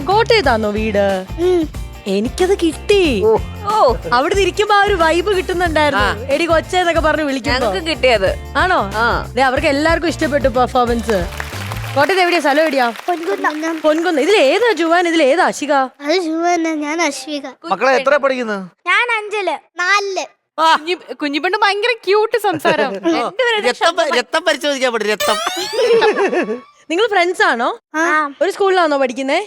കോട്ടയത്താണോ വീട്? എനിക്കത് കിട്ടി. അവിടെ ഇരിക്കുമ്പോ ആ ഒരു വൈബ് കിട്ടുന്നുണ്ടായിരുന്നു. എടി കൊച്ചെന്നൊക്കെ പറഞ്ഞ് വിളിക്കുമ്പോ കിട്ടിയത് ആണോ? അവർക്ക് എല്ലാവർക്കും ഇഷ്ടപ്പെട്ടു പെർഫോമൻസ്. കോട്ടയത്ത് എവിടെയാ, സ്ഥലം എവിടെയാ? പൊൻകുന്ന്. ഇതിൽ ഏതാ ജുവാൻ, ഇതിൽ ഏതാ അശിക? ഞാൻ അശ്വിക. മക്കളെ എത്ര പഠിക്കുന്നു? ഞാൻ 5-ല് 4-ല്. കുഞ്ഞിപ്പെണ്ണ് ഭയങ്കര ക്യൂട്ട് സംസാരം. രക്തം പരിശോധിക്കാൻ പറ്റും. രക്തം. നിങ്ങൾ ഫ്രണ്ട്സ് ആണോ? ഒരു സ്കൂളിലാണോ പഠിക്കുന്നേ?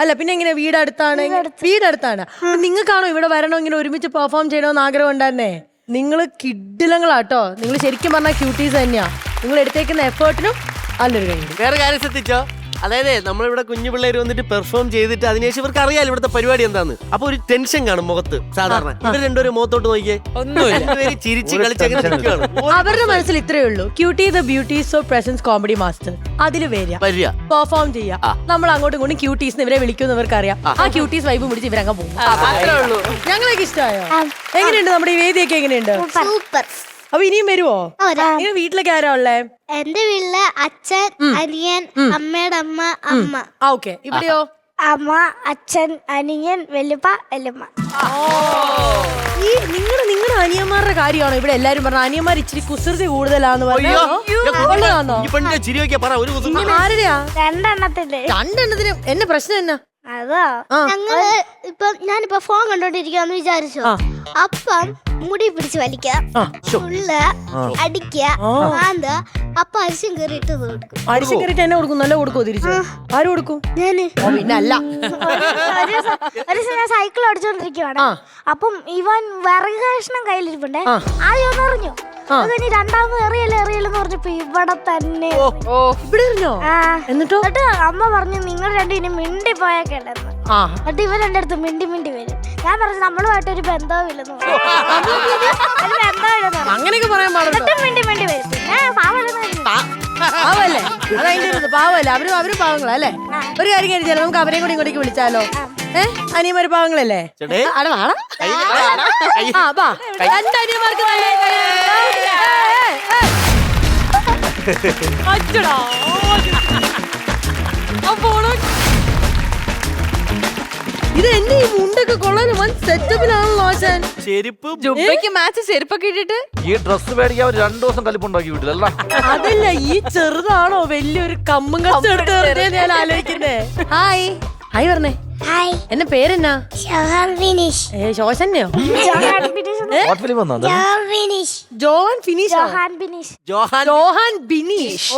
അല്ല, പിന്നെ എങ്ങനെ വീടടുത്താണ്? വീടടുത്താണ്. നിങ്ങൾക്കാണോ ഇവിടെ വരണോ, ഇങ്ങനെ ഒരുമിച്ച് പെർഫോം ചെയ്യണമെന്ന് ആഗ്രഹം ഉണ്ടായിരുന്നേ? നിങ്ങള് കിഡിലങ്ങളാട്ടോ. നിങ്ങൾ ശരിക്കും പറഞ്ഞാൽ ക്യൂട്ടീസ് തന്നെയാ. നിങ്ങൾ എടുത്തേക്കുന്ന എഫേർട്ടിനും നല്ലൊരു കഴിഞ്ഞു. വേറെ കാര്യം ശ്രദ്ധിച്ചോ, അതായത് നമ്മളിവിടെ കുഞ്ഞു പിള്ളേര് വന്നിട്ട് പെർഫോം ചെയ്തിട്ട് അതിനുശേഷം ഇവർക്ക് അറിയാലോ ഇവിടുത്തെ പരിപാടി എന്താന്ന്. അപ്പൊ ഒരു ടെൻഷൻ കാണും മുഖത്ത്. സാധാരണ ഇവർ രണ്ടുപേരും മുഖത്തോട്ട് നോക്കിയേ, രണ്ടുപേരും ചിരിച്ച് കളിച്ചങ്ങനെ നിൽക്കുകയാണ്. അവരുടെ മനസ്സിൽ ഇത്രയേ ഉള്ളൂ, cutie the beauties of presence comedy master. അതില് വരിക, പെർഫോം ചെയ്യാ. നമ്മൾ അങ്ങോട്ടും ഇങ്ങോട്ടും ക്യൂട്ടീസ് ഇവരെ വിളിക്കുന്നവർക്ക് അറിയാം. ആ ക്യൂട്ടീസ് വൈബ് പിടിച്ച് ഇവരങ്ങ് പോകും. ഞങ്ങളൊക്കെ ഇഷ്ടമായോ? എങ്ങനെയുണ്ട് നമ്മുടെ ഈ വേദിയൊക്കെ? എങ്ങനെയുണ്ട്? സൂപ്പർ. അപ്പൊ ഇനിയും വരുവോ? ഇനി വീട്ടിലൊക്കെ ആരാ ഉള്ളേ? എന്റെ വീട്ടില് അച്ഛൻ, അനിയൻ, അമ്മയുടെ അമ്മ, അമ്മ. ഓക്കെ. ഇവിടെയോ? അമ്മ, അച്ഛൻ, അനിയൻ, വല്യപ്പ, വല്യമ്മ. ഈ നിങ്ങളുടെ അനിയന്മാരുടെ കാര്യമാണോ ഇവിടെ എല്ലാരും പറഞ്ഞ? അനിയന്മാർ ഇച്ചിരി കുസൃതി കൂടുതലാന്ന് പറഞ്ഞോ? ആരുടെയാ? രണ്ടെണ്ണത്തിന് എന്നെ പ്രശ്നം എന്നാ? അതോ, ഞങ്ങള് ഞാനിപ്പോ ഫോൺ കണ്ടോണ്ടിരിക്കാന്ന് വിചാരിച്ചോ, അപ്പം മുടി പിടിച്ച് വലിക്കുക, അടിക്കുക, അപ്പൊ അരിശം കയറിയിട്ട് കൊടുക്കും. അരിശം കയറിട്ട് എന്നെ കൊടുക്കും? നല്ല കൊടുക്കോ തിരിച്ചു? ആര് കൊടുക്കും? ഞാന്. പിന്നെ അല്ല, ഒരു ഞാൻ സൈക്കിൾ ഓടിച്ചോണ്ടിരിക്കുവാണ്. അപ്പം ഇവൻ വിറക് കഷ്ണം കയ്യിലിരിപ്പുണ്ടേ. ആദ്യം ഒന്ന് എറിഞ്ഞു, അതിന് രണ്ടാമത് എറിയല്ലെന്ന് പറഞ്ഞപ്പോ ഇവിടെ തന്നെ ഇവിടെ എറിഞ്ഞോ? എന്നിട്ടോ അമ്മ പറഞ്ഞു നിങ്ങൾ രണ്ടും ഇനി മിണ്ടി പോയാക്കേണ്ടെന്ന്. എന്നിട്ട് ഇവൻ എന്റെ അടുത്ത് മിണ്ടി വരും. ഞാൻ പറഞ്ഞു നമ്മളുമായിട്ട് ഒരു ബന്ധവുമില്ലെന്ന്. അങ്ങനെയൊക്കെ പറയാൻ പാടില്ല. മിണ്ടി വരും. പിന്നെ പാവല്ലേ, അതതിന്റെ പാവല്ലേ. അവരും പാവങ്ങളല്ലേ. ഒരു കാര്യം കഴിച്ചാലോ, നമുക്ക് അവരെയും കൂടി ഇങ്ങോട്ടേക്ക് വിളിച്ചാലോ? അനിയന്മാര് പാവങ്ങളല്ലേ? രണ്ടനിയന്മാർക്ക് ഇത് എന്റെ ഈ മുണ്ടൊക്കെ കൊള്ളാൻ സെറ്റപ്പിലാണല്ലോ ആശാൻ. ജുബയ്ക്ക് മാച്ച് ചെരുപ്പൊക്കെ ഇട്ടിട്ട് ഈ ഡ്രസ് മേടിക്കാൻ 2 ദിവസം കലിപ്പുണ്ടാക്കി വീട്ടിലല്ല. അതല്ല, ഈ ചെറുതാണോ വലിയൊരു കമ്മും കത്തും എടുത്ത് ഞാൻ ആലോചിക്കുന്നേ. ഹായ് ഹായ് പറഞ്ഞേ. എന്നെ പേരെന്നാ? ശോശന്നെയോ? ജോഹാൻ ബിനീഷ്.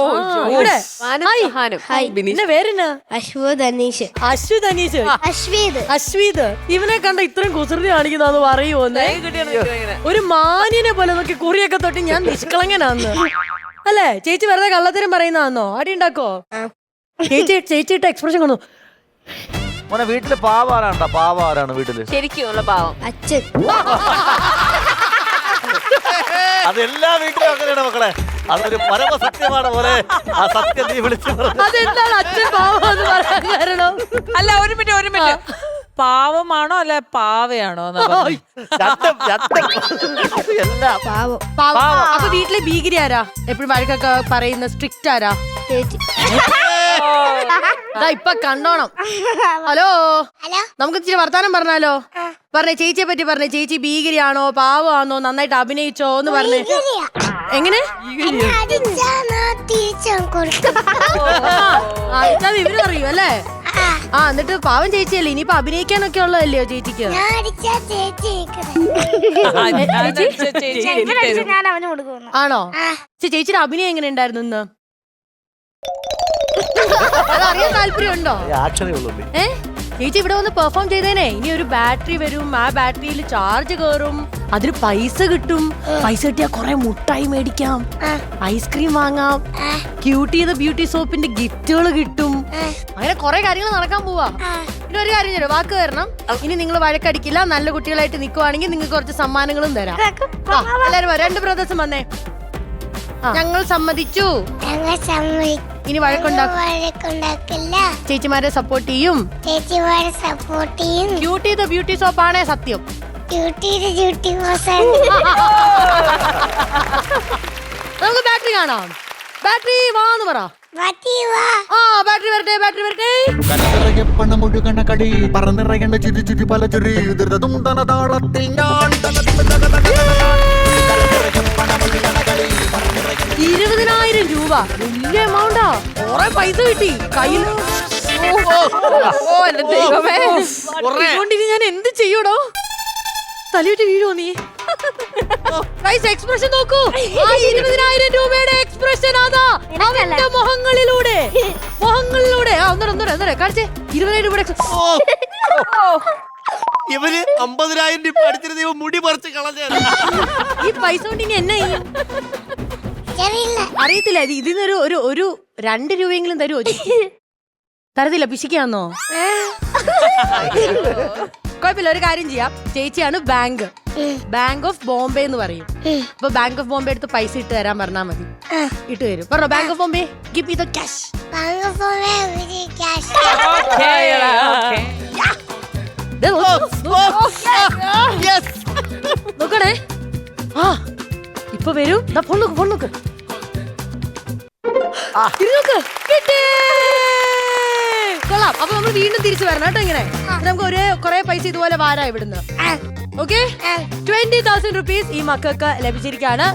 പേരെന്നാ? അശ്വീത്. ഇവനെ കണ്ട ഇത്രയും കുസൃതി കാണിക്കുന്ന പറയുമോന്നേ? ഒരു മാന്യനെ പോലെ നോക്കി കുറിയൊക്കെ തൊട്ട് ഞാൻ നിഷ്കളങ്കനാന്ന് അല്ലേ? ചേച്ചി വെറുതെ കള്ളത്തരം പറയുന്നതാന്നോ? അടി ഉണ്ടാക്കോ? ചേച്ചിയുടെ എക്സ്പ്രഷൻ കൊണ്ടു. മോനെ വീട്ടില് പാവാറാണ്ടോ? പാവാറാണ് വീട്ടില് ശരിക്കുള്ള പാവം അച്ഛൻ. അതെല്ലാ വീട്ടിലും അങ്ങനെയാണ് മക്കളെ. അതൊരു പരമ സത്യമാണ് പോലെ. ആ സത്യം നീ വിളിച്ചു. അതെന്താണ് അച്ഛൻ പാവം എന്ന് പറയാൻ കാരണം? അല്ല, ഒരു മിനിറ്റ് പാവമാണോ അല്ല പാവയാണോ? അപ്പൊ വീട്ടിലെ ഭീകരി ആരാ? എപ്പോഴും വഴക്കൊക്കെ പറയുന്ന സ്ട്രിക്റ്റ് ആരാ? ഇപ്പൊ കണ്ടോണം. ഹലോ, നമുക്ക് ഇച്ചിരി വർത്താനം പറഞ്ഞാലോ? പറഞ്ഞേ, ചേച്ചിയെ പറ്റി പറഞ്ഞേ. ചേച്ചി ഭീകരിയാണോ പാവമാണോ? നന്നായിട്ട് അഭിനയിച്ചോ എന്ന് പറഞ്ഞേ. എങ്ങനെ വിവരം അറിയൂ അല്ലേ? എന്നിട്ട് പാവം ചേച്ചിയല്ലേ, ഇനിയിപ്പൊ അഭിനയിക്കാനൊക്കെ ഉള്ളതല്ലയോ ചേച്ചിക്ക്? ആണോ? ചേച്ചിയുടെ അഭിനയം എങ്ങനെ ഉണ്ടായിരുന്നു ഇന്ന്? അതറിയാൻ താല്പര്യമുണ്ടോ? ചേച്ചി ഇവിടെ വന്ന് പെർഫോം ചെയ്തേനെ. ഇനി ഒരു ബാറ്ററി വരും, ആ ബാറ്ററിയിൽ ചാർജ് കയറും, അതിന് പൈസ കിട്ടും. പൈസ കിട്ടിയാ കൊറേ മുട്ടായി മേടിക്കാം, ഐസ്ക്രീം വാങ്ങാം, ക്യൂട്ടി ദ ബ്യൂട്ടി സോപ്പിന്റെ ഗിഫ്റ്റുകൾ കിട്ടും. അങ്ങനെ കൊറേ കാര്യങ്ങൾ നടക്കാൻ പോവാ. പിന്നെ ഒരു കാര്യം തരാം, വാക്ക് തരണം. ഇനി നിങ്ങൾ വഴക്കടിക്കില്ല, നല്ല കുട്ടികളായിട്ട് നിൽക്കുവാണെങ്കിൽ നിങ്ങൾക്ക് കുറച്ച് സമ്മാനങ്ങളും തരാം. എല്ലാരും 2 ബ്രദേഴ്സും വന്നേ. ഞങ്ങൾ സമ്മതിച്ചു. ഇനി വഴക്കുണ്ടാക്കില്ല. ചേച്ചിമാരെ സപ്പോർട്ട് ചെയ്യും. ബ്യൂട്ടി ദ ബ്യൂട്ടി സോപ്പ് ആണേ സത്യം. നമുക്ക് ബാറ്ററി കാണാം. ബാറ്ററി വാന്ന് പറ. ആ ബാറ്ററി വരട്ടെ, ബാറ്ററി വരട്ടെ. കനനിറയെ പണമൊഴുകണ കടി പറന്നിറയേണ്ട ചിരി ചിരി പല ചിരി ധൃതതും തനതാളത്തിൽ ഞാൻ 20,000 രൂപ വലിയ എമൗണ്ടാ. കൊറേ പൈസ കിട്ടി കയ്യിൽ. എന്റെ ദൈവമേ. ഇതുകൊണ്ട് ഇനി ഞാൻ എന്ത് ചെയ്യൂടോ? തലയിട്ട് വീഴുവോ നീ? എക്സ്പ്രഷൻ നോക്കൂ. ആ 20,000 രൂപയുടെ എക്സ്പ്രഷൻ അതാ അവന്റെ മുഖങ്ങളിലൂടെ ഒന്നര കാണിച്ചേ. 20,000 രൂപയുടെ ഇവര് 50,000 രൂപ അടിച്ചിരുന്ന ഇവ മുടി പറിച്ച് കളഞ്ഞാണ്. ഈ പൈസ കൊണ്ട് ഇനി എന്നാ ചെയ്യും? അറിയത്തില്ല. ഇതിനൊരു ഒരു 2 രൂപയെങ്കിലും തരുമോ? തരത്തില്ല, പിശിക്കാന്നോ? കുഴപ്പമില്ല, ഒരു കാര്യം ചെയ്യാം. ചേച്ചിയാണ് ബാങ്ക് ഓഫ് ബോംബെ എന്ന് പറയും. അപ്പൊ ബാങ്ക് ഓഫ് ബോംബെ എടുത്ത് പൈസ ഇട്ട് തരാൻ പറഞ്ഞാൽ മതി. ഇട്ട് തരും. പറഞ്ഞോ, bank of Bombay give me the cash. നോക്കണേ. ആ ഇപ്പൊ വരും. ഫോൺ നോക്ക്. കിട്ടി. കൊള്ളാം. അപ്പൊ നമ്മൾ വീണ്ടും തിരിച്ചു വരണം കേട്ടോ. ഇങ്ങനെ നമുക്ക് കൊറേ പൈസ ഇതുപോലെ വാരാ ഇവിടുന്ന്. ഓക്കെ, 20,000 rupees ഈ മക്കൾക്ക് ലഭിച്ചിരിക്കാണ്.